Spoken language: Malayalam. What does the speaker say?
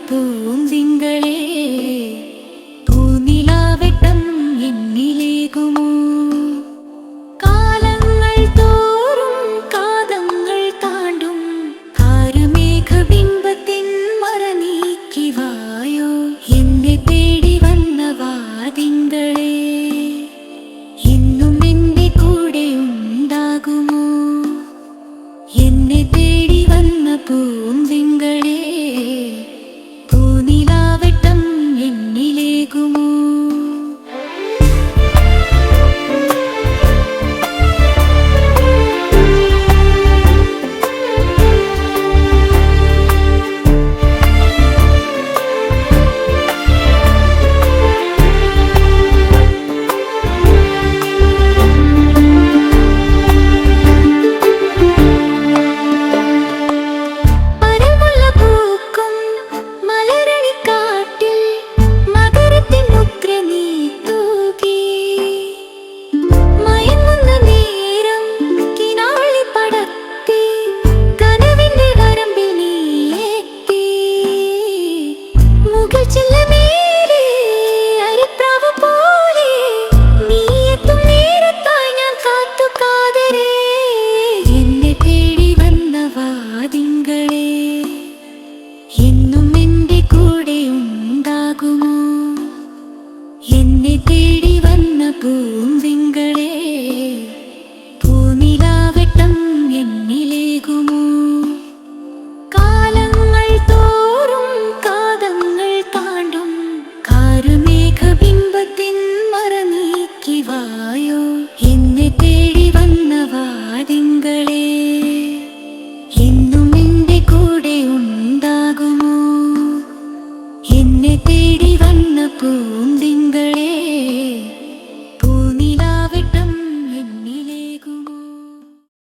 പൂന്തിങ്കളേ പൂനിലാവെട്ടം എന്നിലേകുമോ കാലങ്ങൾ തോറും കാതങ്ങൾ താണ്ടും കാരമേഘബിംബത്തിൻ മറനീക്കി വായോ എന്നെ തേടി വന്ന വാതിങ്കളേ എന്നും എന്റെ കൂടെ ഉണ്ടാകുമോ എന്നെ തേടി വന്ന പൂന്തിങ്കളേ പൂനിലാവെട്ടം എന്നിലേകുമോ എന്നെ തേടി വന്ന പൂന്തിങ്കളേ പൂനിലാവെട്ടം എന്നിലേകുമോ കാലങ്ങൾ തോറും കാതങ്ങൾ താണ്ടും കാരമേഘബിംബത്തിൻ മറനീക്കി വായോ എന്നെ തേടി വന്ന വാതിങ്കളേ എന്നും എന്റെ കൂടെ ഉണ്ടാകുമോ എന്നെ തേടി വന്ന